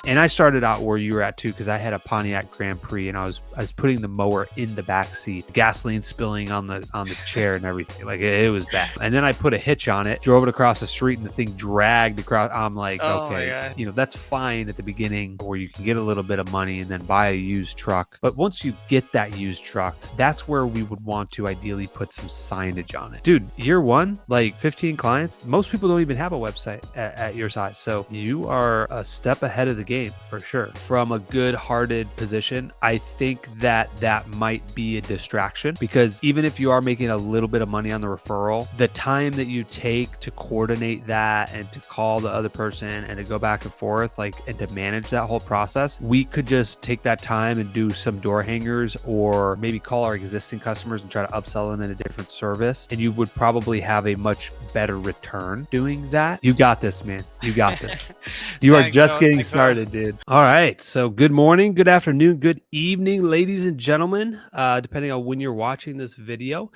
And I started out where you were at too, because I had a Pontiac Grand Prix, and I was putting the mower in the back seat, gasoline spilling on the chair and everything. Like it was bad. And then I put a hitch on it, drove it across the street, and the thing dragged across. I'm like, Oh my okay, God. that's fine at the beginning, where you can get a little bit of money and then buy a used truck. But once you get that used truck, that's where we would want to ideally put some signage on it. Dude, year one, like 15 clients, most people don't even have a website at your size. So you are a step ahead of the game for sure. From a good-hearted position, I think that might be a distraction, because even if you are making a little bit of money on the referral, the time that you take to coordinate that and to call the other person and to go back and forth, like, and to manage that whole process, we could just take that time and do some door hangers, or maybe call our existing customers and try to upsell them in a different service. And you would probably have a much better return doing that. You got this, man. You got this. You are just getting started, dude. All right. So good morning, good afternoon, good evening, ladies and gentlemen, depending on when you're watching this video.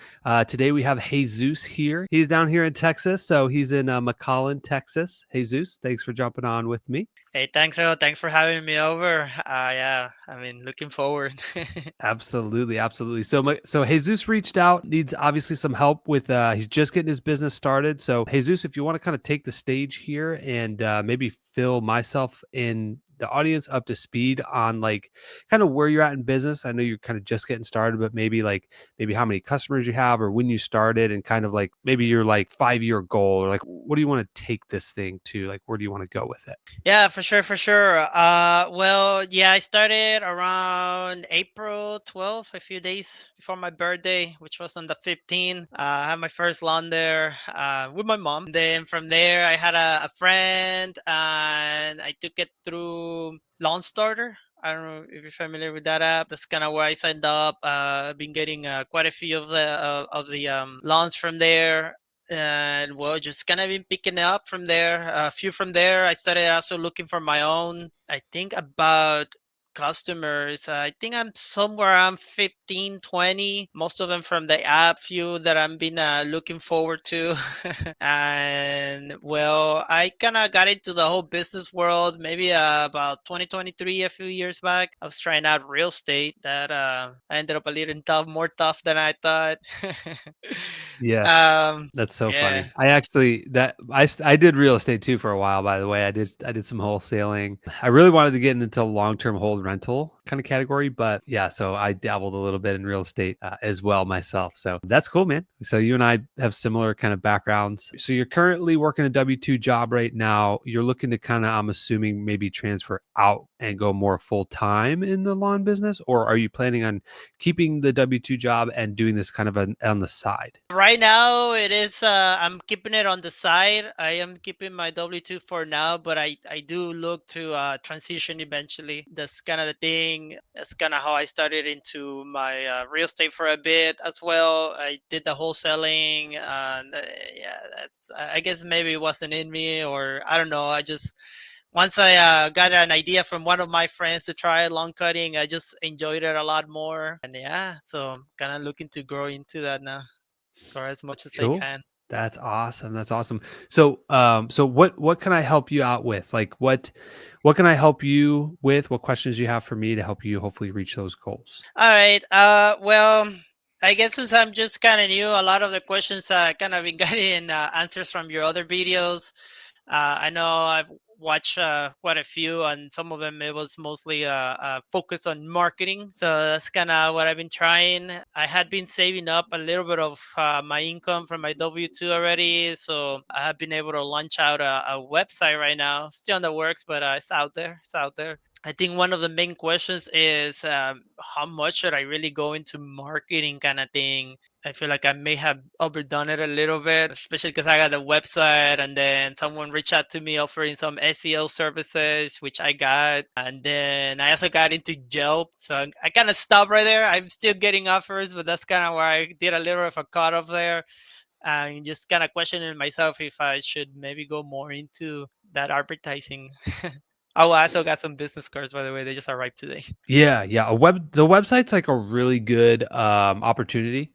Today we have Jesus here. He's down here in Texas. So he's in McAllen, Texas. Jesus, thanks for jumping on with me. Hey, thanks for having me over. Yeah, I mean, looking forward. Absolutely, absolutely. So Jesus reached out, needs obviously some help with he's just getting his business started. So Jesus, if you want to kind of take the stage here and maybe fill myself in the audience up to speed on like kind of where you're at in business. I know you're kind of just getting started, but maybe how many customers you have, or when you started, and kind of like maybe your like 5-year goal, or like what do you want to take this thing to, like where do you want to go with it? Yeah, for sure, for sure. Well, yeah, I started around April 12th, a few days before my birthday, which was on the 15th. I had my first lawn there with my mom. Then from there, I had a friend, and I took it through Lawn Starter. I don't know if you're familiar with that app. That's kind of where I signed up. I've been getting quite a few of the lawns from there, and well, just kind of been picking it up from there. A few from there. I started also looking for my own. I think about customers. I think I'm somewhere around 15, 20. Most of them from the app. Few that I've been looking forward to. And well, I kind of got into the whole business world maybe about 2023, a few years back. I was trying out real estate. That I ended up a little more tough than I thought. Yeah. um, That's so yeah. funny. I did real estate too for a while, by the way. I did some wholesaling. I really wanted to get into long-term hold rental kind of category, but yeah, so I dabbled a little bit in real estate as well myself. So that's cool, man. So you and I have similar kind of backgrounds. So you're currently working a W-2 job right now. You're looking to kind of, I'm assuming, maybe transfer out and go more full-time in the lawn business, or are you planning on keeping the W-2 job and doing this kind of on the side? Right now, it is. I'm keeping it on the side. I am keeping my W-2 for now, but I do look to transition eventually. That's kind of the thing. That's kind of how I started into my real estate for a bit as well. I did the wholesaling, and yeah, I guess maybe it wasn't in me, or I don't know. I just once I got an idea from one of my friends to try lawn cutting, I just enjoyed it a lot more. And yeah, so I'm kind of looking to grow into that now, or as much as I Cool. can. That's awesome. That's awesome. So, so what can I help you out with? Like, what can I help you with? What questions do you have for me to help you hopefully reach those goals? All right. Well, I guess since I'm just kind of new, a lot of the questions kind of been getting answers from your other videos. I know I've watched quite a few, and some of them it was mostly focused on marketing. So that's kind of what I've been trying. I had been saving up a little bit of my income from my W-2 already, so I have been able to launch out a website right now. Still in the works, but it's out there. It's out there. I think one of the main questions is how much should I really go into marketing kind of thing. I feel like I may have overdone it a little bit, especially because I got a website and then someone reached out to me offering some SEO services, which I got. And then I also got into Yelp. So I kind of stopped right there. I'm still getting offers, but that's kind of where I did a little of a cutoff there. And just kind of questioning myself if I should maybe go more into that advertising. Oh, I also got some business cards, by the way. They just arrived today. Yeah, yeah. The website's like a really good opportunity.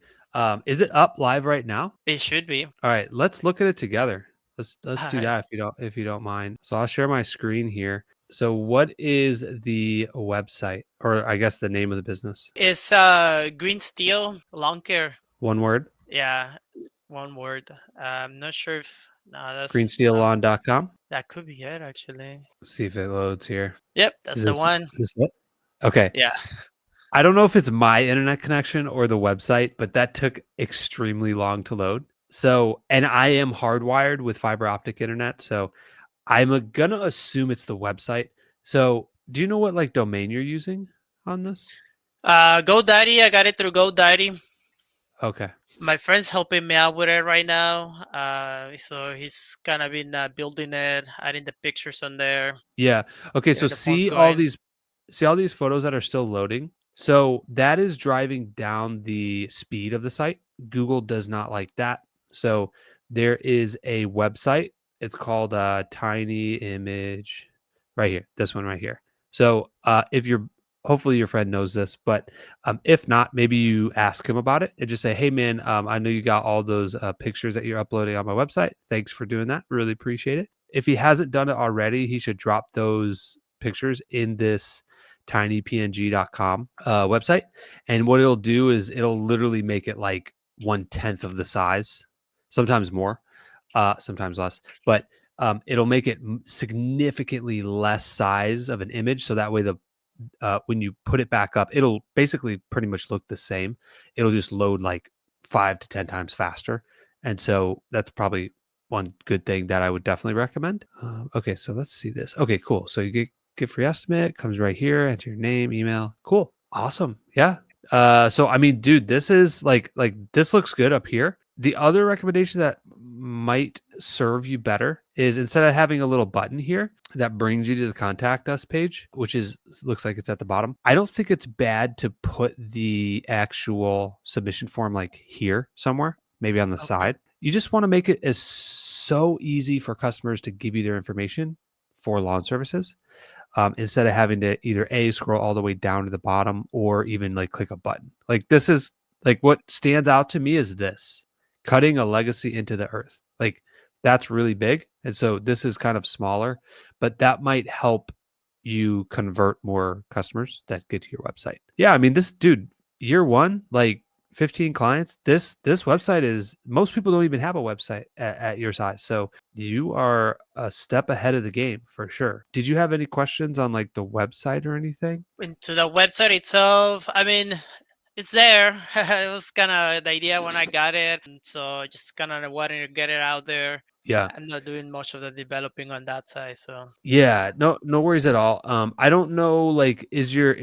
Is it up live right now? It should be. All right, let's look at it together. Let's All do right. that if you don't mind. So I'll share my screen here. So what is the website, or I guess the name of the business? It's green steel lawn care. One word, Yeah, one word. I'm not sure if no, that's no. greensteellawn.com. That could be it actually. See if it loads here. Yep, that's the one. Is this it? Okay. Yeah. I don't know if it's my internet connection or the website, but that took extremely long to load. So, and I am hardwired with fiber optic internet, so I'm gonna assume it's the website. So, do you know what like domain you're using on this? GoDaddy. I got it through GoDaddy. Okay. My friend's helping me out with it right now. So he's kind of been building it, adding the pictures on there, Yeah. Okay, so getting the forms going. see all these photos that are still loading? So that is driving down the speed of the site. Google does not like that. So there is a website. It's called Tiny Image right here. This one right here. So if you're hopefully your friend knows this, but if not, maybe you ask him about it and just say, "Hey man, I know you got all those pictures that you're uploading on my website. Thanks for doing that. Really appreciate it." If he hasn't done it already, he should drop those pictures in this tinypng.com website. And what it'll do is it'll literally make it like 1/10 of the size, sometimes more, sometimes less, but it'll make it significantly less size of an image. So that way, when you put it back up, it'll basically pretty much look the same. It'll just load like 5 to 10 times faster. And so that's probably one good thing that I would definitely recommend. Okay, so let's see this. Okay, cool. So you get free estimate, comes right here, enter your name, email. Cool. Awesome. Yeah. So I mean, dude, this is like this looks good up here. The other recommendation that might serve you better is instead of having a little button here that brings you to the contact us page, which is looks like it's at the bottom. I don't think it's bad to put the actual submission form like here somewhere, maybe on the Okay. side. You just want to make it as so easy for customers to give you their information for lawn services, instead of having to either scroll all the way down to the bottom or even like click a button. Like this is like what stands out to me is this cutting a legacy into the earth. Like that's really big. And so this is kind of smaller, but that might help you convert more customers that get to your website. Yeah, I mean this dude, year one, like 15 clients. This website is most people don't even have a website at your size. So you are a step ahead of the game for sure. Did you have any questions on like the website or anything? Into the website itself, I mean, it's there. It was kind of the idea when I got it, and so just kind of wanting to get it out there. Yeah. I'm not doing much of the developing on that side, so Yeah, no worries at all. I don't know like is your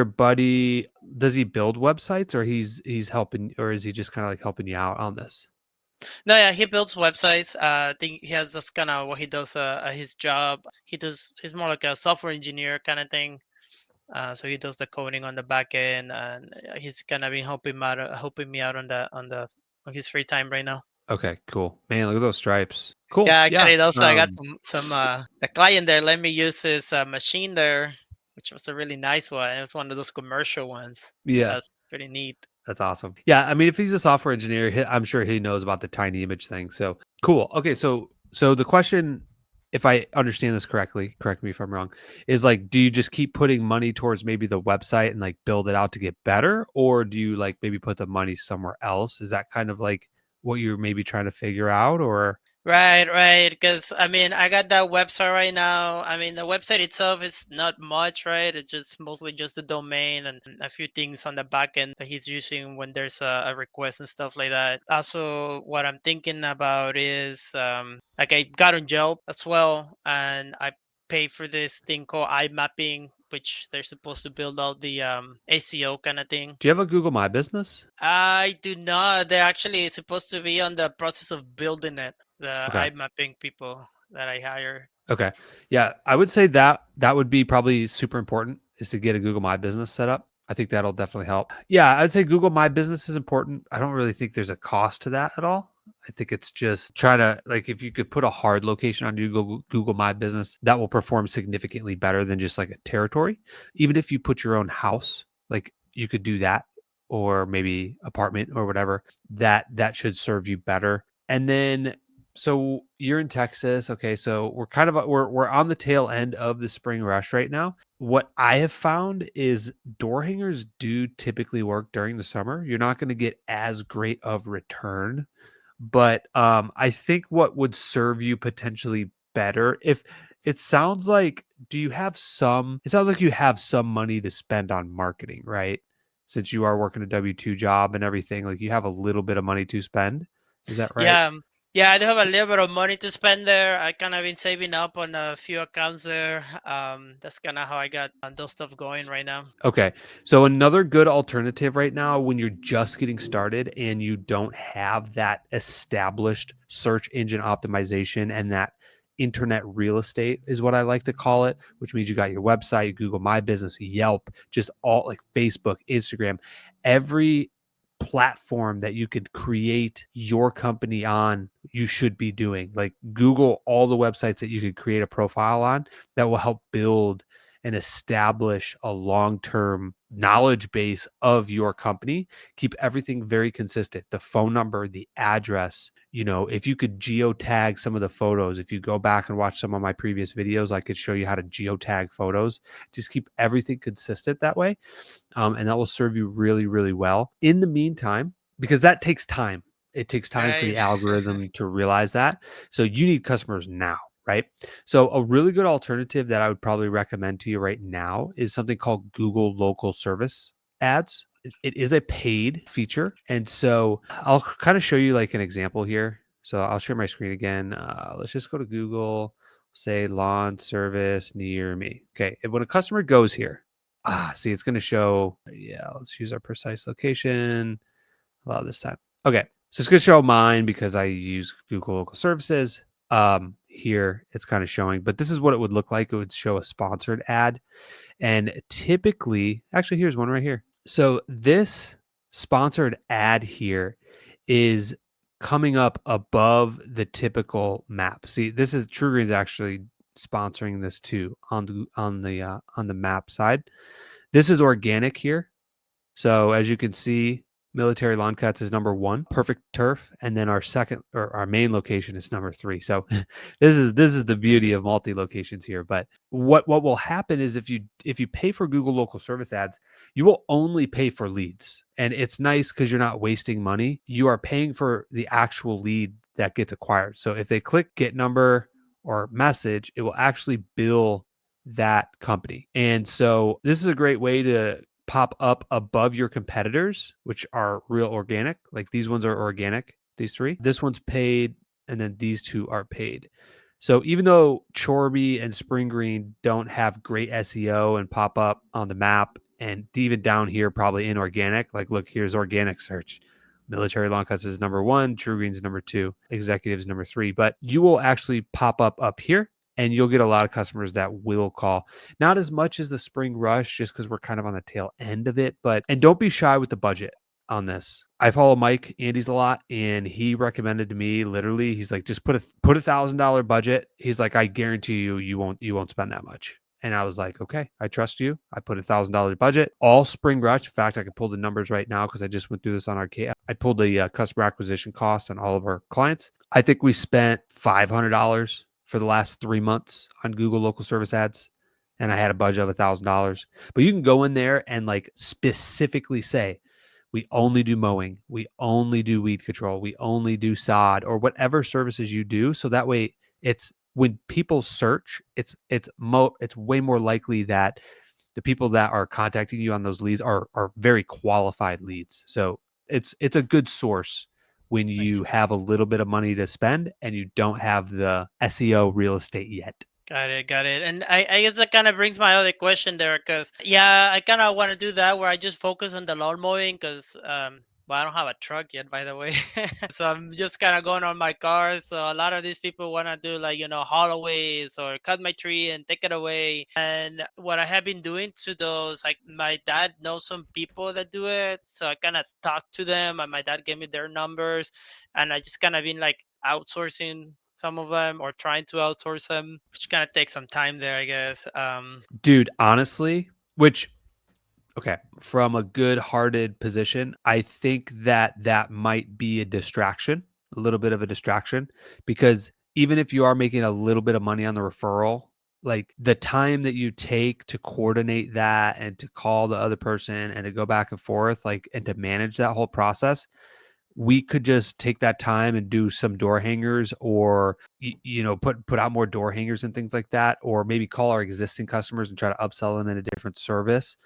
buddy, does he build websites or he's helping, or is he just kind of like helping you out on this? no, yeah, he builds websites. I think he has this kind of what he does at his job. He's more like a software engineer kind of thing. So he does the coding on the back end, and he's kind of been helping me out on his free time right now. Okay, cool. Man, look at those stripes. Cool. Yeah, Yeah. actually, also I got some the client there let me use his machine there, which was a really nice one. It was one of those commercial ones. Yeah. That's pretty neat. That's awesome. Yeah, I mean, if he's a software engineer, I'm sure he knows about the tiny image thing. So cool. Okay, so the question, if I understand this correctly, correct me if I'm wrong, is like, do you just keep putting money towards maybe the website and like build it out to get better, or do you like maybe put the money somewhere else? Is that kind of like what you're maybe trying to figure out, or? Right, right. Because I mean, I got that website right now. I mean, the website itself is not much, right? It's just mostly just the domain and a few things on the back end that he's using when there's a request and stuff like that. Also, what I'm thinking about is like I got on Yelp as well, and I pay for this thing called eye mapping, which they're supposed to build out the ACO kind of thing. Do you have a Google My Business? I do not. They're actually supposed to be on the process of building it. The Okay. eye mapping people that I hire. Okay. Yeah, I would say that would be probably super important is to get a Google My Business set up. I think that'll definitely help. Yeah, I'd say Google My Business is important. I don't really think there's a cost to that at all. I think it's just trying to like if you could put a hard location on Google My Business, that will perform significantly better than just like a territory. Even if you put your own house, like you could do that, or maybe apartment or whatever. That should serve you better. And then So you're in Texas. Okay. So we're kind of, we're on the tail end of the spring rush right now. What I have found is door hangers do typically work during the summer. You're not going to get as great of return, but I think what would serve you potentially better, if it sounds like, do you have some, it sounds like you have some money to spend on marketing, right? Since you are working a W-2 job and everything, like you have a little bit of money to spend. Is that right? Yeah, yeah, I do have a little bit of money to spend there. I kind of been saving up on a few accounts there. That's kind of how I got those stuff going right now. Okay. So another good alternative right now when you're just getting started and you don't have that established search engine optimization and that internet real estate is what I like to call it, which means you got your website, Google My Business, Yelp, just all like Facebook, Instagram, every platform that you could create your company on, you should be doing. Like Google all the websites that you could create a profile on that will help build and establish a long-term knowledge base of your company. Keep everything very consistent. The phone number, the address, if you could geotag some of the photos, if you go back and watch some of my previous videos, I could show you how to geotag photos. Just keep everything consistent that way. And that will serve you really, really well. In the meantime, because that takes time, it takes time for Right. the algorithm to realize that. So you need customers now, right? So a really good alternative that I would probably recommend to you right now is something called Google Local Service Ads. It is a paid feature. And so I'll kind of show you like an example here. So I'll share my screen again. Let's just go to Google, say lawn service near me. Okay. And when a customer goes here, see, it's going to show, yeah, let's use our precise location. Allow this time. Okay. So it's going to show mine because I use Google Local Services. Here it's kind of showing, but this is what it would look like. It would show a sponsored ad. And typically, actually, here's one right here. So this sponsored ad here is coming up above the typical map. See, this is True Green's actually sponsoring this too on the map side. This is organic here. So as you can see, Military Lawn Cuts is number 1, Perfect Turf, and then our second or our main location is number 3. So this is the beauty of multi locations here. But what will happen is if you pay for Google Local Service ads, you will only pay for leads, and it's nice because you're not wasting money. You are paying for the actual lead that gets acquired. So if they click Get Number or Message, it will actually bill that company. And so this is a great way to pop up above your competitors, which are real organic. Like these ones are organic, these 3. This one's paid, and then these 2 are paid. So even though Chorby and Spring Green don't have great SEO and pop up on the map, and even down here probably inorganic, like look, here's organic search. Military Lawn Cuts is number 1, True Green's number 2, Executives number 3. But you will actually pop up here, and you'll get a lot of customers that will call. Not as much as the spring rush, just because we're kind of on the tail end of it. And don't be shy with the budget on this. I follow Mike Andes a lot, and he recommended to me, literally, he's like, just put $1,000 budget. He's like, I guarantee you won't spend that much. And I was like, okay, I trust you. I put $1,000 budget, all spring rush. In fact, I can pull the numbers right now because I just went through this on our K. I pulled the customer acquisition costs on all of our clients. I think we spent $500 for the last 3 months on Google Local Service ads, and I had a budget of $1,000. But you can go in there and like specifically say, we only do mowing, we only do weed control, we only do sod, or whatever services you do. So that way, it's when people search, it's way more likely that the people that are contacting you on those leads are very qualified leads. So it's a good source when you have a little bit of money to spend and you don't have the SEO real estate yet. Got it, got it. And I guess that kind of brings my other question there, because yeah, I kind of want to do that where I just focus on the lawn mowing, because well, I don't have a truck yet, by the way. So I'm just kind of going on my cars. So a lot of these people want to do like, haulaways or cut my tree and take it away. And what I have been doing to those, like my dad knows some people that do it. So I kind of talk to them, and my dad gave me their numbers, and I just kind of been like outsourcing some of them, or trying to outsource them, which kind of takes some time there, I guess. Dude, honestly, okay, from a good-hearted position, I think that might be a distraction, a little bit of a distraction, because even if you are making a little bit of money on the referral, like the time that you take to coordinate that and to call the other person and to go back and forth, like, and to manage that whole process, we could just take that time and do some door hangers, or put out more door hangers and things like that, or maybe call our existing customers and try to upsell them in a different service,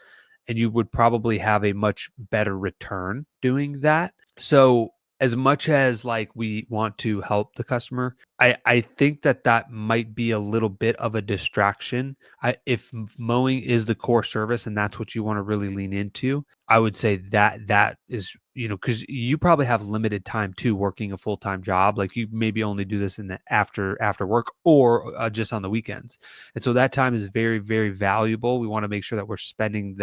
and you would probably have a much better return doing that. So as much as like we want to help the customer, I think that that might be a little bit of a distraction. If mowing is the core service and that's what you want to really lean into, I would say that that is, because you probably have limited time too, working a full-time job. Like you maybe only do this in the after work, or just on the weekends. And so that time is very, very valuable. We want to make sure that we're spending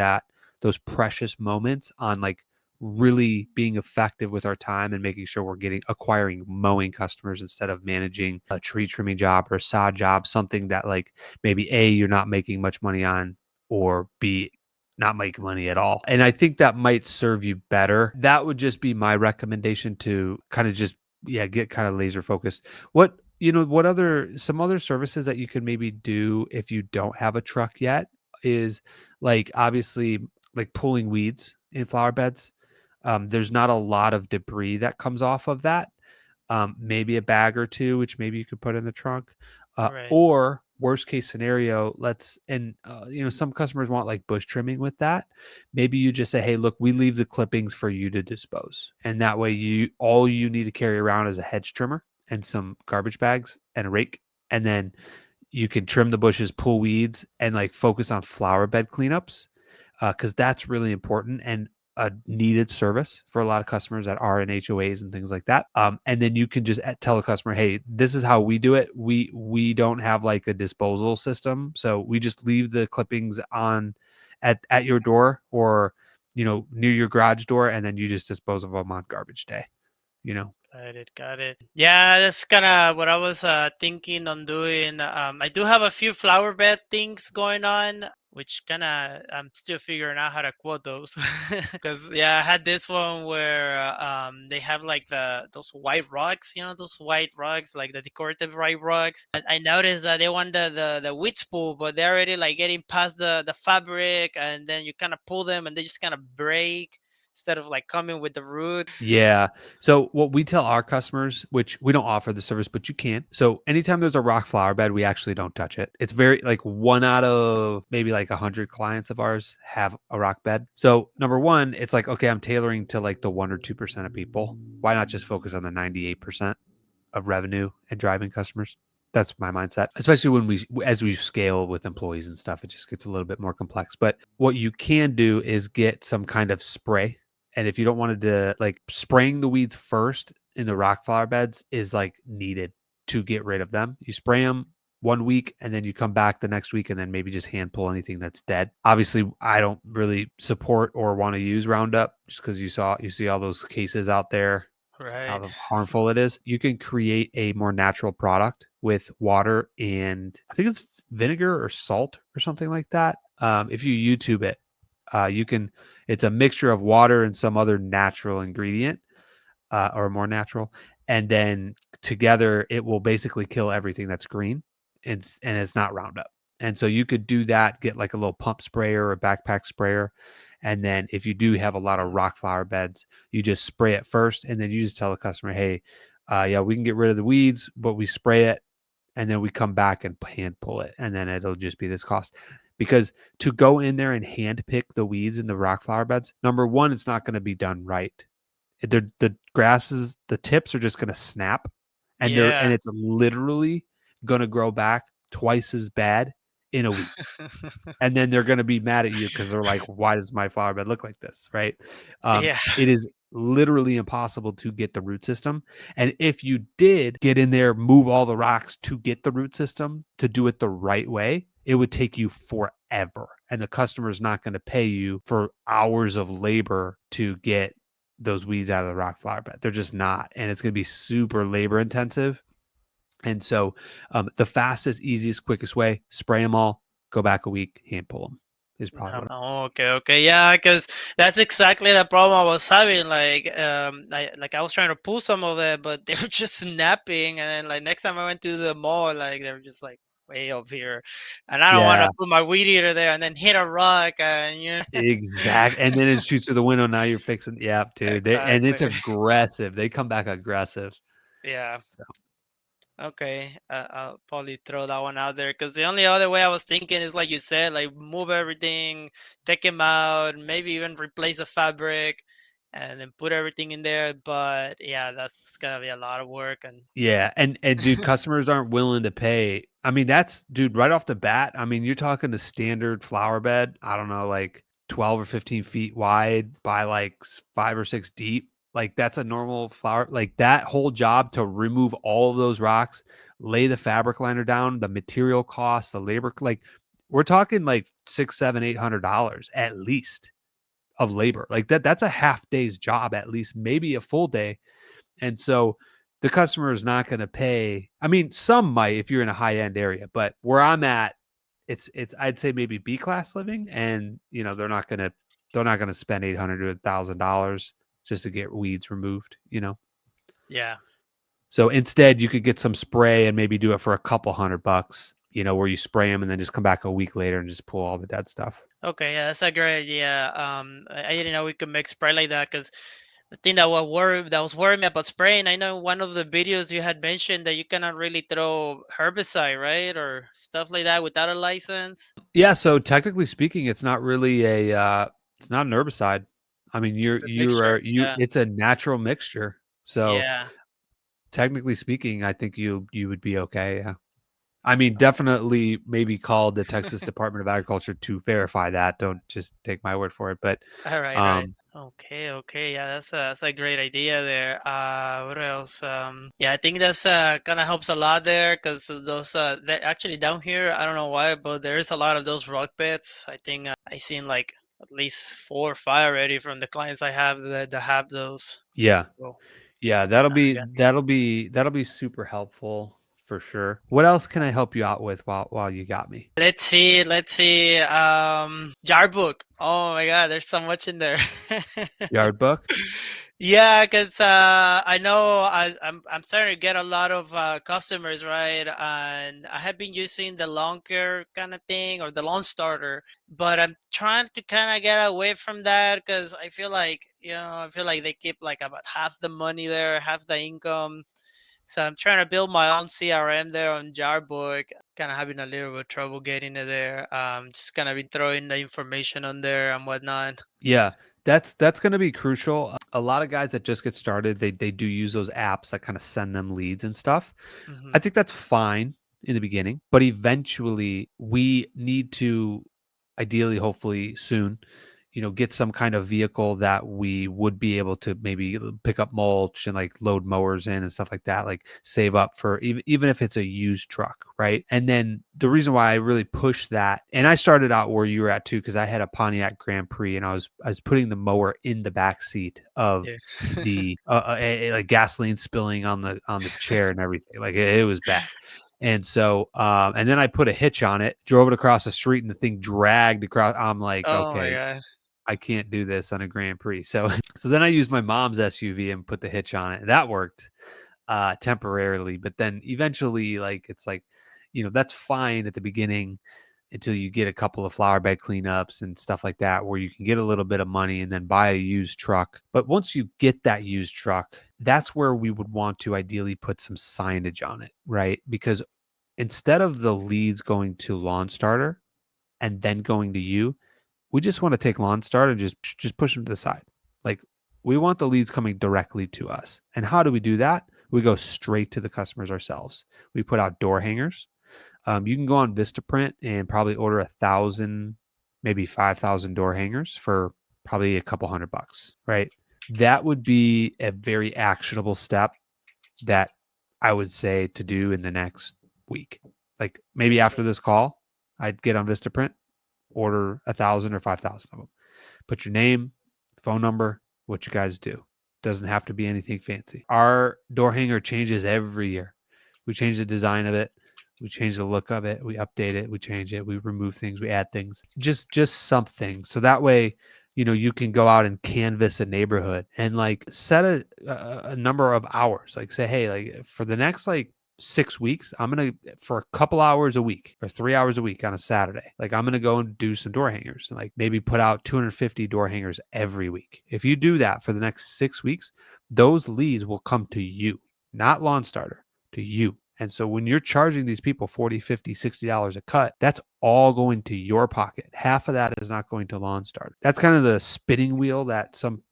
those precious moments on like really being effective with our time and making sure we're acquiring mowing customers instead of managing a tree trimming job or a sod job, something that like maybe A, you're not making much money on, or B, not make money at all. And I think that might serve you better. That would just be my recommendation, to kind of just, yeah, get kind of laser focused. Some other services that you could maybe do if you don't have a truck yet is, like, obviously, like pulling weeds in flower beds. There's not a lot of debris that comes off of that. Maybe a bag or two, which maybe you could put in the trunk. Right. Or worst case scenario, some customers want like bush trimming with that. Maybe you just say, hey, look, we leave the clippings for you to dispose. And that way all you need to carry around is a hedge trimmer and some garbage bags and a rake. And then you can trim the bushes, pull weeds, and like focus on flower bed cleanups, because that's really important and a needed service for a lot of customers that are in HOAs and things like that. And then you can just tell a customer, hey, this is how we do it. We don't have like a disposal system, so we just leave the clippings on at your door, or near your garage door, and then you just dispose of them on garbage day. You know. Got it. Got it. Yeah, that's kind of what I was thinking on doing. I do have a few flower bed things going on, which kind of I'm still figuring out how to quote those. Because yeah, I had this one where they have like those white rugs, those white rugs, like the decorative white rugs. And I noticed that they want the weed spool, but they're already like getting past the fabric, and then you kind of pull them, and they just kind of break instead of like coming with the root. Yeah. So what we tell our customers, which we don't offer the service, but you can. So anytime there's a rock flower bed, we actually don't touch it. It's very like one out of maybe like 100 clients of ours have a rock bed. So number one, it's like, okay, I'm tailoring to like the 1 or 2% of people. Why not just focus on the 98% of revenue and driving customers? That's my mindset, especially as we scale with employees and stuff, it just gets a little bit more complex. But what you can do is get some kind of spray. And if you don't want to, like, spraying the weeds first in the rock flower beds is like needed to get rid of them. You spray them 1 week, and then you come back the next week and then maybe just hand pull anything that's dead. Obviously, I don't really support or want to use Roundup, just because you see all those cases out there, Right. how harmful it is. You can create a more natural product with water and I think it's vinegar or salt or something like that. If you YouTube it, it's a mixture of water and some other natural ingredient, or more natural. And then together it will basically kill everything that's green, and it's not Roundup. And so you could do that, get like a little pump sprayer or a backpack sprayer. And then if you do have a lot of rock flower beds, you just spray it first. And then you just tell the customer, hey, yeah, we can get rid of the weeds, but we spray it. And then we come back and hand pull it. And then it'll just be this cost. Because to go in there and hand pick the weeds in the rock flower beds, number one, it's not going to be done right. The grasses, the tips are just going to snap, and Yeah. it's literally going to grow back twice as bad in a week. And then they're going to be mad at you because they're like, why does my flower bed look like this? Right. Yeah. It is literally impossible to get the root system. And if you did get in there, move all the rocks to get the root system, to do it the right way, it would take you forever. And the customer is not going to pay you for hours of labor to get those weeds out of the rock flower bed. They're just not. And it's going to be super labor intensive. And so the fastest, easiest, quickest way, spray them all, go back a week, hand pull them. is probably what. Oh, okay, yeah, because that's exactly the problem I was having. Like, I was trying to pull some of it, but they were just snapping. And then, like, next time I went to the mall, like, they were just like way up here, and I don't want Yeah, to put my weed eater there and then hit a rock, and exact. And then it shoots through the window. Now you're fixing. Yeah, dude. And it's exactly, aggressive. They come back aggressive. yeah. So Okay, I'll probably throw that one out there because the only other way I was thinking is like you said, like move everything, take them out, maybe even replace the fabric, and then put everything in there. But yeah, that's gonna be a lot of work. And yeah, and dude, customers aren't willing to pay. I mean, that's dude, right off the bat. I mean, you're talking the standard flower bed. I don't know, like 12 or 15 feet wide by like 5 or 6 deep. Like that's a normal flower. Like that whole job to remove all of those rocks, lay the fabric liner down, the material costs, the labor. Like we're talking like six, seven, $800 at least of labor. Like that's a half day's job at least, maybe a full day. And so the customer is not going to pay. I mean, some might if you're in a high end area, but where I'm at, it's I'd say maybe B class living, and they're not gonna spend $800 to $1,000 just to get weeds removed. yeah, So instead, you could get some spray and maybe do it for a couple $100. Where you spray them and then just come back a week later and just pull all the dead stuff. okay, yeah, that's a great idea. I didn't know we could make spray like that because the thing that was worrying me about spraying. I know one of the videos you had mentioned that you cannot really throw herbicide, right, or stuff like that without a license. Yeah, so technically speaking, it's not really it's not an herbicide. I mean, you're The you mixture, are you yeah, it's a natural mixture. So yeah. technically speaking, I think you would be okay. Yeah. I mean, definitely maybe call the Texas Department of Agriculture to verify that. Don't just take my word for it. But All right, right. um Okay. Yeah, that's a great idea there. What else? Yeah, I think that's kind of helps a lot there because those they're actually down here. I don't know why, but there is a lot of those rock beds. I think I seen like at least 4 or 5 already from the clients I have that have those. yeah. So Yeah, it's that'll kind of be good. that'll be super helpful for sure. What else can I help you out with while you got me? Let's see. Jar book. Oh my God, there's so much in there. Yard book? Yeah, because I know I'm starting to get a lot of customers, right? And I have been using the lawn care kind of thing or the lawn starter, but I'm trying to kind of get away from that because I feel like they keep like about half the money there, half the income. So I'm trying to build my own CRM there on Jarbook. Kind of having a little bit of trouble getting it there. Just kind of been throwing the information on there and whatnot. Yeah, that's going to be crucial. A lot of guys that just get started, they do use those apps that kind of send them leads and stuff. Hmm. I think that's fine in the beginning, but eventually we need to ideally, hopefully soon, get some kind of vehicle that we would be able to maybe pick up mulch and like load mowers in and stuff like that, like save up for even if it's a used truck, right? And then the reason why I really push that, and I started out where you were at too, because I had a Pontiac Grand Prix and I was putting the mower in the back seat of Yeah. the like gasoline spilling on the chair and everything. Like it was bad. And so, and then I put a hitch on it, drove it across the street, and the thing dragged across. I'm like, Oh my okay, God. I can't do this on a Grand Prix. So, so then I used my mom's SUV and put the hitch on it. And that worked temporarily, but then eventually, like, it's like, that's fine at the beginning until you get a couple of flower bed cleanups and stuff like that, where you can get a little bit of money and then buy a used truck. But once you get that used truck, that's where we would want to ideally put some signage on it, right? Because instead of the leads going to lawn starter and then going to you, we just want to take lawn starter and just push them to the side. Like we want the leads coming directly to us. And how do we do that? We go straight to the customers ourselves. We put out door hangers. You can go on Vistaprint and probably order 1,000, maybe 5,000 door hangers for probably a couple $100, right? That would be a very actionable step that I would say to do in the next week. Like maybe Yes, sir. after this call, I'd get on Vistaprint, order 1,000 or 5,000 of them. Put your name, phone number, what you guys do. Doesn't have to be anything fancy. Our door hanger changes every year. We change the design of it. We change the look of it, we update it, we change it, we remove things, we add things. Just something. So that way, you can go out and canvas a neighborhood and like set a number of hours. Like say, hey, like for the next like 6 weeks, I'm gonna for a couple hours a week or 3 hours a week on a Saturday. Like I'm gonna go and do some door hangers and like maybe put out 250 door hangers every week. If you do that for the next 6 weeks, those leads will come to you, not Lawn Starter, to you. And so when you're charging these people $40, $50, $60 a cut, that's all going to your pocket. Half of that is not going to Lawn Starter. That's kind of the spinning wheel that some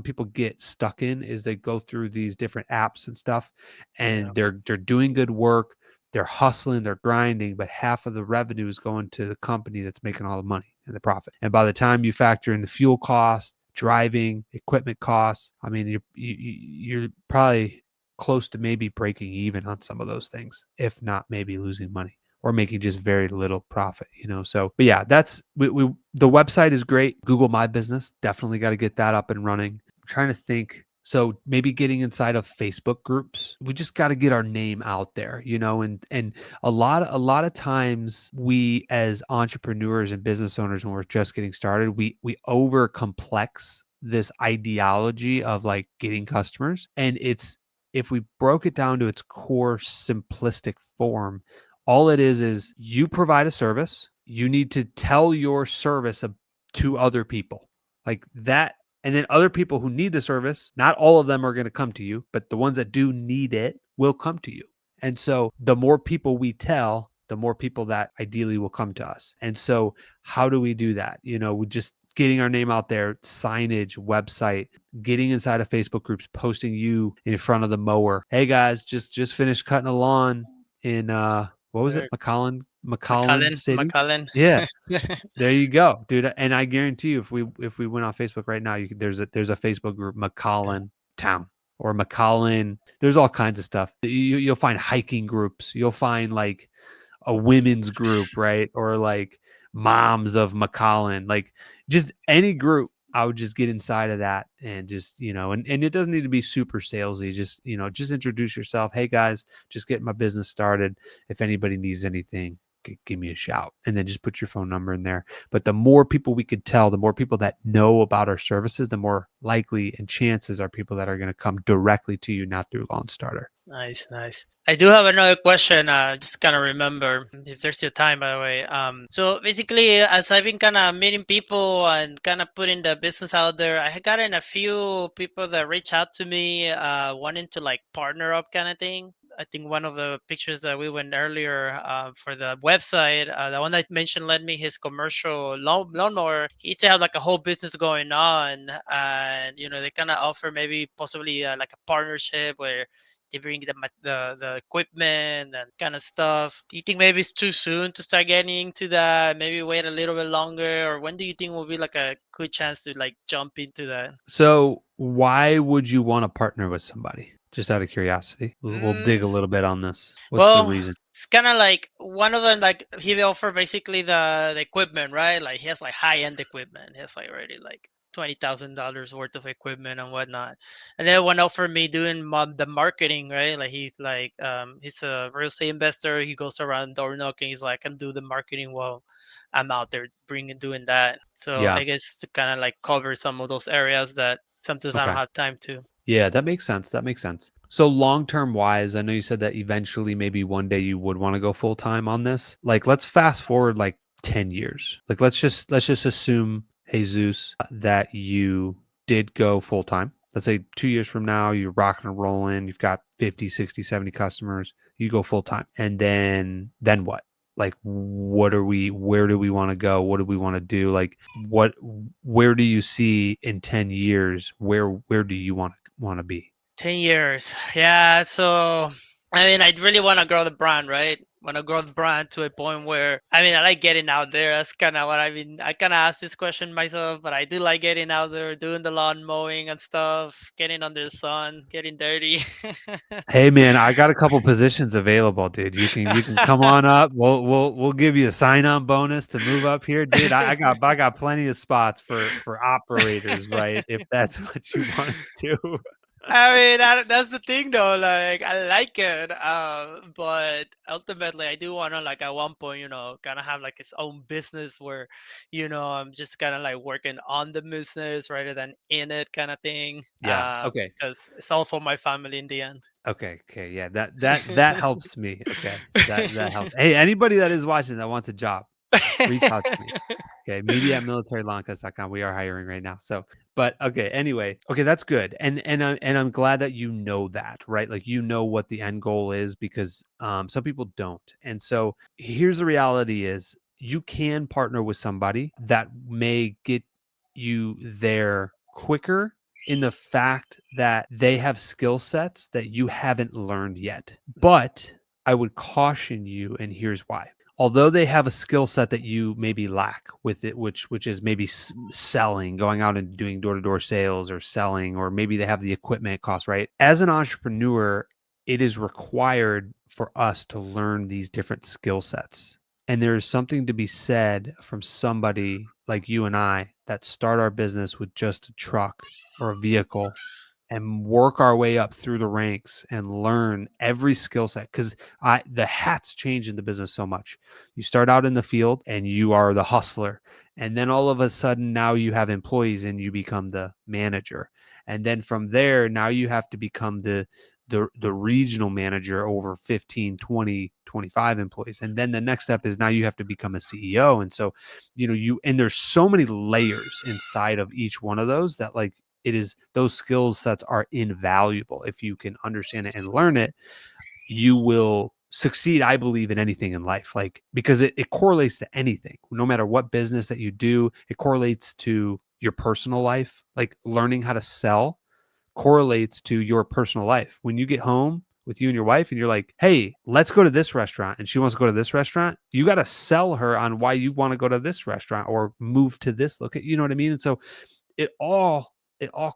people get stuck in, is they go through these different apps and stuff, and they're doing good work, they're hustling, they're grinding, but half of the revenue is going to the company that's making all the money and the profit. And by the time you factor in the fuel cost, driving, equipment costs, I mean, you're probably close to maybe breaking even on some of those things, if not maybe losing money or making just very little profit, So, but yeah, that's the website is great. Google My Business, definitely got to get that up and running. I'm trying to think. So maybe getting inside of Facebook groups. We just got to get our name out there, and a lot of times we as entrepreneurs and business owners, when we're just getting started, we over complex this ideology of like getting customers. And if we broke it down to its core simplistic form, all it is you provide a service. You need to tell your service to other people like that. And then other people who need the service, not all of them are going to come to you, but the ones that do need it will come to you. And so the more people we tell, the more people that ideally will come to us. And so how do we do that? We just getting our name out there, signage, website, getting inside of Facebook groups, posting you in front of the mower. Hey guys, just finished cutting a lawn in what was it? McAllen City. McAllen. Yeah. There you go, dude. And I guarantee you, if we went on Facebook right now, there's a Facebook group, McAllen Town or McAllen. There's all kinds of stuff. You'll find hiking groups. You'll find like a women's group, right? Or like moms of McAllen, like just any group. I would just get inside of that and just, and it doesn't need to be super salesy. Just, just introduce yourself. Hey guys, just getting my business started. If anybody needs anything, give me a shout, and then just put your phone number in there. But the more people we could tell, the more people that know about our services, the more likely and chances are people that are going to come directly to you, not through Lawn Starter. Nice. I do have another question. Just kind of remember, if there's still time, by the way. So basically, as I've been kind of meeting people and kind of putting the business out there, I had gotten a few people that reach out to me, wanting to like partner up kind of thing. I think one of the pictures that we went earlier for the website, the one I mentioned lent me his commercial lawnmower. He used to have like a whole business going on, and they kind of offer maybe possibly like a partnership where they bring the equipment and kind of stuff. Do you think maybe it's too soon to start getting into that? Maybe wait a little bit longer, or when do you think will be like a good chance to like jump into that? So why would you want to partner with somebody? Just out of curiosity, we'll dig a little bit on this. What's the reason? It's kind of like one of them, like he offer basically the equipment, right? Like he has like high-end equipment. He has like already like $20,000 worth of equipment and whatnot. And then one offer me doing the marketing, right? Like he's a real estate investor. He goes around door knocking. He's like, I can do the marketing while I'm out there doing that. So Yeah. I guess to kind of like cover some of those areas that sometimes I don't have time to. Yeah, that makes sense. So long-term wise, I know you said that eventually maybe one day you would want to go full-time on this. Like let's fast forward like 10 years. Like let's just assume, Jesus, that you did go full-time. Let's say 2 years from now, you're rocking and rolling, you've got 50, 60, 70 customers, you go full-time. And then what? Like where do we want to go? What do we want to do? Like where do you see in 10 years? Where do you want to be? 10 years. Yeah. So, I mean, I really want to grow the brand, right? Want to grow the brand to a point where, I mean, I like getting out there. That's kind of what I mean. I kind of asked this question myself, but I do like getting out there, doing the lawn mowing and stuff, getting under the sun, getting dirty. Hey man, I got a couple positions available, dude. You can come on up. We'll give you a sign-on bonus to move up here, dude. I got plenty of spots for operators, right? If that's what you want to do. I mean, that's the thing though. Like, I like it, but ultimately, I do want to, like, at one point, kind of have like its own business where, I'm just kind of like working on the business rather than in it, kind of thing. Yeah. Okay. Because it's all for my family in the end. Okay. Okay. Yeah. That helps me. Okay. That helps. Hey, anybody that is watching that wants a job, reach out to me. Okay, media@militarylawncuts.com. We are hiring right now. So, but okay, anyway, okay, that's good, and I'm glad that you know that, right? Like you know what the end goal is because some people don't. And so here's the reality: is you can partner with somebody that may get you there quicker in the fact that they have skill sets that you haven't learned yet. But I would caution you, and here's why. Although they have a skill set that you maybe lack with it, which is maybe selling, going out and doing door-to-door sales or selling, or maybe they have the equipment cost, right? As an entrepreneur, it is required for us to learn these different skill sets. And there's something to be said from somebody like you and I that start our business with just a truck or a vehicle and work our way up through the ranks and learn every skill set, because the hats change in the business so much. You start out in the field and you are the hustler, and then all of a sudden now you have employees and you become the manager, and then from there now you have to become the regional manager over 15, 20, 25 employees, and then the next step is now you have to become a CEO. And so and there's so many layers inside of each one of those that, like, those skill sets are invaluable. If you can understand it and learn it, you will succeed, I believe, in anything in life, like, because it correlates to anything. No matter what business that you do, it correlates to your personal life. Like learning how to sell correlates to your personal life. When you get home with you and your wife and you're like, hey, let's go to this restaurant, and she wants to go to this restaurant, you got to sell her on why you want to go to this restaurant or move to this location. You know what I mean? And so it all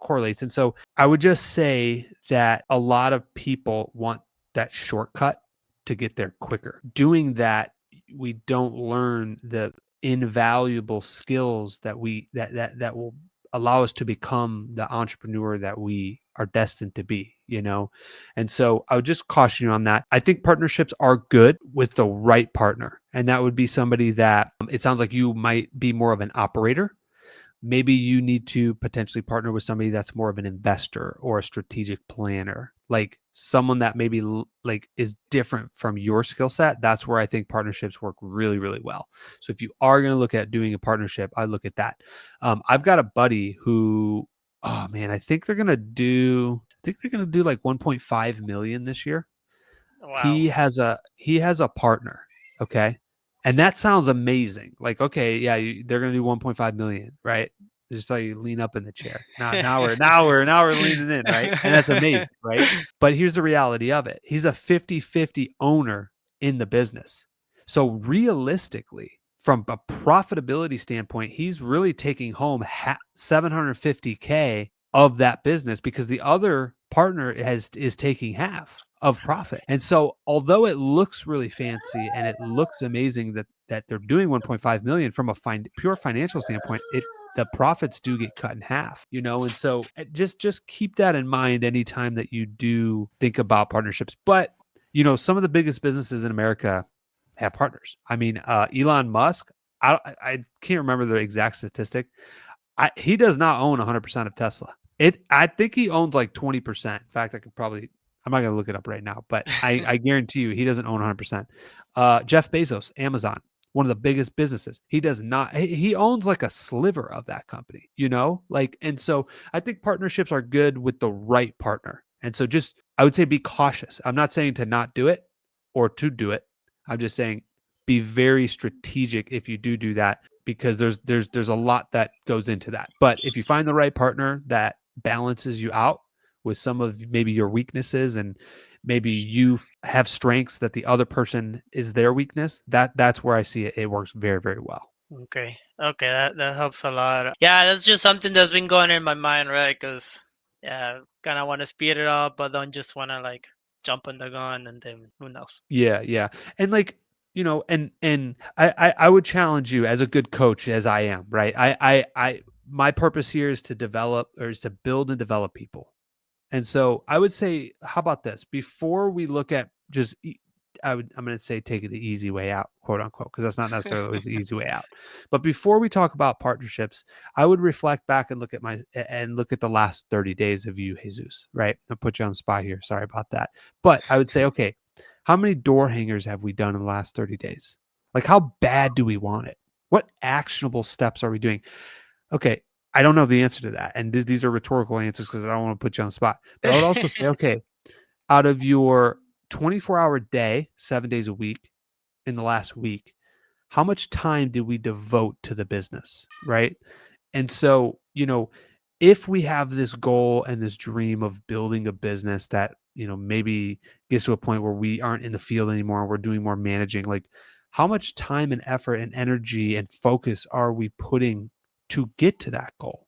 correlates. And so I would just say that a lot of people want that shortcut to get there quicker. Doing that, we don't learn the invaluable skills that will allow us to become the entrepreneur that we are destined to be, And so I would just caution you on that. I think partnerships are good with the right partner. And that would be somebody that it sounds like you might be more of an operator. Maybe you need to potentially partner with somebody that's more of an investor or a strategic planner, like someone that maybe like is different from your skill set. That's where I think partnerships work really, really well. So if you are going to look at doing a partnership, I look at that. I've got a buddy who, oh man, I think they're going to do like 1.5 million this year. Wow. He has a partner. Okay. And that sounds amazing. Like, okay, yeah, they're going to do 1.5 million, right? Just so you lean up in the chair. Now we're leaning in, right? And that's amazing, right? But here's the reality of it. He's a 50-50 owner in the business. So realistically, from a profitability standpoint, he's really taking home 750K of that business because the other partner is taking half of profit. And so although it looks really fancy and it looks amazing that they're doing 1.5 million from a pure financial standpoint, the profits do get cut in half, and so just keep that in mind anytime that you do think about partnerships. But some of the biggest businesses in America have partners. I mean, Elon Musk, I can't remember the exact statistic. He does not own 100% of Tesla. I think he owns like 20%. In fact, I'm not going to look it up right now, but I guarantee you he doesn't own 100%. Jeff Bezos, Amazon, one of the biggest businesses. He does not, he owns like a sliver of that company, and so I think partnerships are good with the right partner. And so I would say be cautious. I'm not saying to not do it or to do it. I'm just saying be very strategic if you do that, because there's a lot that goes into that. But if you find the right partner that balances you out with some of maybe your weaknesses, and maybe you have strengths that the other person is their weakness, that's where I see it works very, very well. Okay. Okay, that helps a lot. Yeah, that's just something that's been going in my mind, right? Because yeah, kind of want to speed it up, but don't just want to like jump on the gun, and then who knows? Yeah. And like, and I would challenge you as a good coach as I am, right? My purpose here is to build and develop people. And so I would say, how about this? Before we look at just, I'm going to say take it the easy way out, quote unquote, because that's not necessarily always the easy way out. But before we talk about partnerships, I would reflect back and look at the last 30 days of you, Jesus, right? I'll put you on the spot here. Sorry about that. But I would say, okay, how many door hangers have we done in the last 30 days? Like, how bad do we want it? What actionable steps are we doing? Okay, I don't know the answer to that. And these are rhetorical answers because I don't want to put you on the spot. But I would also say, okay, out of your 24-hour day, 7 days a week in the last week, how much time did we devote to the business, right? And so, if we have this goal and this dream of building a business that, maybe gets to a point where we aren't in the field anymore, we're doing more managing, like how much time and effort and energy and focus are we putting to get to that goal?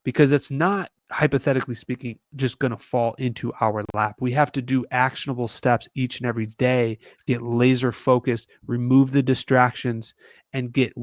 Because it's not, hypothetically speaking, just going to fall into our lap. We have to do actionable steps each and every day, get laser focused, remove the distractions, and get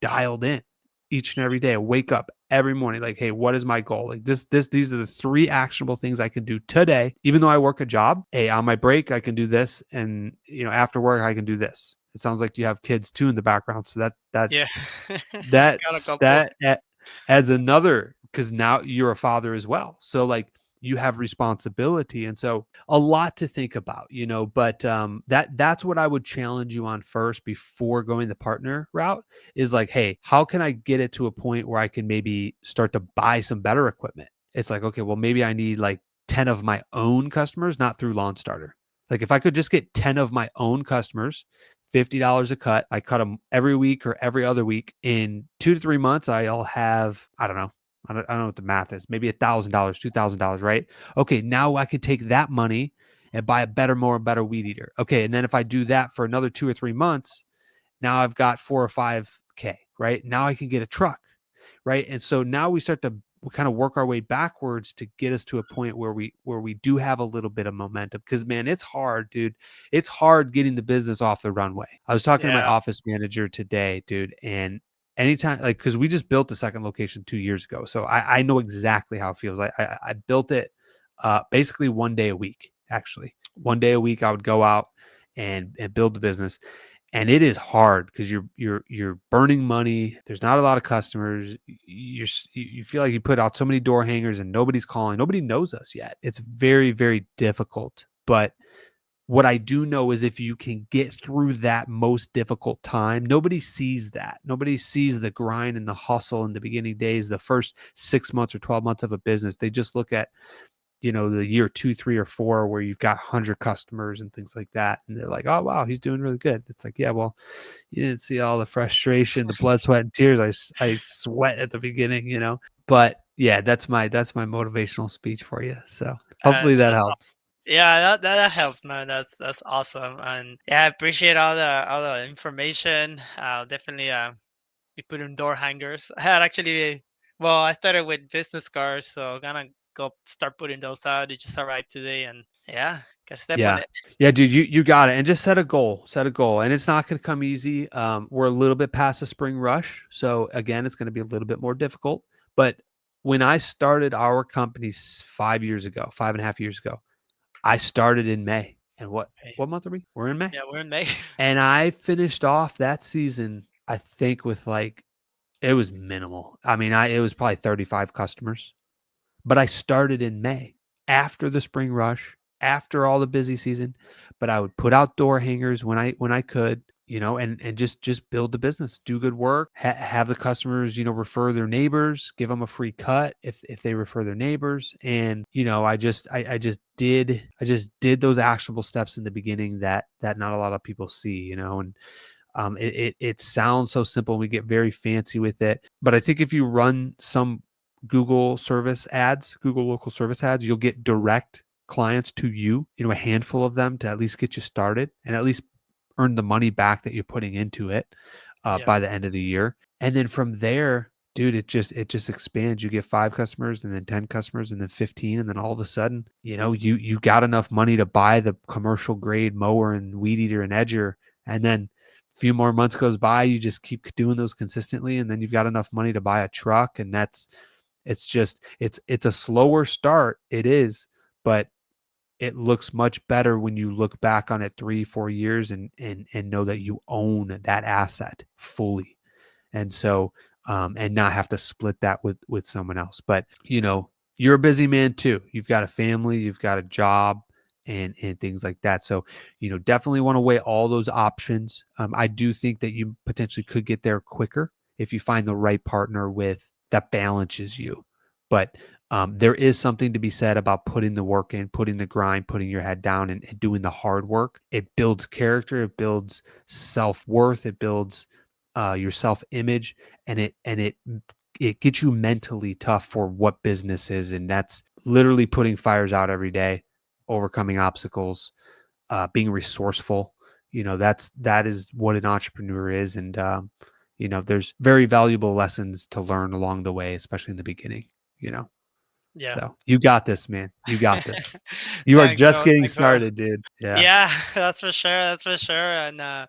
dialed in each and every day. Wake up every morning like, hey, what is my goal? Like these are the 3 actionable things I can do today. Even though I work a job, hey, on my break I can do this, and after work I can do this. It sounds like you have kids too in the background, so Yeah. Got a that's couple. that adds another, because now you're a father as well. So like you have responsibility. And so a lot to think about, but that's what I would challenge you on first before going the partner route is like, hey, how can I get it to a point where I can maybe start to buy some better equipment? It's like, okay, well, maybe I need like 10 of my own customers, not through Lawn Starter. Like if I could just get 10 of my own customers, $50 a cut. I cut them every week or every other week. In 2 to 3 months, I'll have, I don't know. I don't know what the math is. Maybe $1,000, $2,000, right? Okay, now I could take that money and buy a better weed eater. Okay, and then if I do that for another 2 or 3 months, now I've got 4 or 5K, right? Now I can get a truck, right? And so now we start to kind of work our way backwards to get us to a point where we do have a little bit of momentum. Because man, it's hard, dude. It's hard getting the business off the runway. I was talking to my Yeah. office manager today, dude, and anytime, like, because we just built the second location 2 years ago, so I know exactly how it feels. I built it basically 1 day a week. Actually, 1 day a week I would go out and build the business. And it is hard because you're burning money. There's not a lot of customers. You feel like you put out so many door hangers and nobody's calling. Nobody knows us yet. It's very, very difficult. But what I do know is if you can get through that most difficult time, nobody sees that. Nobody sees the grind and the hustle in the beginning days, the first 6 months or 12 months of a business. They just look at the year 2, 3, or 4 where you've got 100 customers and things like that. And they're like, oh, wow, he's doing really good. It's like, yeah, well, you didn't see all the frustration, the blood, sweat, and tears. I sweat at the beginning. But yeah, that's my motivational speech for you. So hopefully that That's helps. Yeah, that helps, man. That's awesome, and yeah, I appreciate all the information. I'll definitely be putting door hangers. I had actually, well, I started with business cards, so gonna go start putting those out. It just arrived today, and yeah, gotta step on Yeah. it. Yeah, dude, you got it. And just set a goal. Set a goal. And it's not going to come easy. We're a little bit past the spring rush. So again, it's going to be a little bit more difficult. But when I started our company 5 years ago, 5.5 years ago, I started in May. And Okay. what month are we? We're in May. Yeah, we're in May. And I finished off that season, I think, with like, it was minimal. I mean, it was probably 35 customers. But I started in May after the spring rush, after all the busy season. But I would put out door hangers when I could, and just build the business, do good work, have the customers, refer their neighbors, give them a free cut if they refer their neighbors. And I just did those actionable steps in the beginning that not a lot of people see, and it sounds so simple. We get very fancy with it, but I think if you run some Google local service ads, you'll get direct clients to you, a handful of them to at least get you started and at least earn the money back that you're putting into it Yeah, by the end of the year. And then from there, dude, it just expands. You get 5 customers and then 10 customers and then 15. And then all of a sudden, you got enough money to buy the commercial grade mower and weed eater and edger. And then a few more months goes by, you just keep doing those consistently. And then you've got enough money to buy a truck. And it's a slower start. It is, but it looks much better when you look back on it 3-4 years and know that you own that asset fully. And so and not have to split that with someone else. But you're a busy man too. You've got a family, you've got a job, and things like that. So definitely want to weigh all those options. I do think that you potentially could get there quicker if you find the right partner that balances you. But there is something to be said about putting the work in, putting the grind, putting your head down, and doing the hard work. It builds character, it builds self-worth, it builds your self-image, and it gets you mentally tough for what business is. And that's literally putting fires out every day, overcoming obstacles, being resourceful. That is what an entrepreneur is. And there's very valuable lessons to learn along the way, especially in the beginning. Yeah. So you got this, man. You got this. You are Thanks, just bro. getting Thanks, bro. started, dude. Yeah. Yeah, that's for sure. That's for sure. And I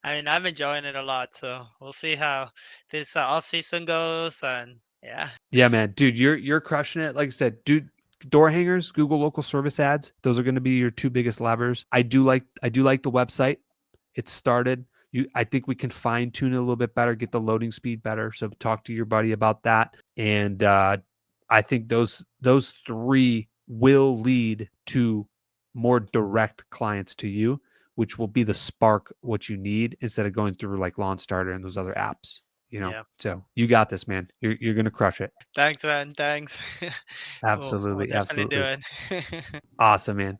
mean, I'm enjoying it a lot. So we'll see how this off season goes. And yeah, Yeah, man, dude, you're crushing it. Like I said, dude, door hangers, Google local service ads, those are going to be your two biggest levers. I do like the website. It's started. I think we can fine tune it a little bit better, get the loading speed better. So talk to your buddy about that. And I think those three will lead to more direct clients to you, which will be the spark what you need instead of going through like Lawn Starter and those other apps. yeah. So you got this, man. You're gonna crush it. Thanks, man. Thanks. We'll Absolutely, definitely do absolutely. it. Awesome, man.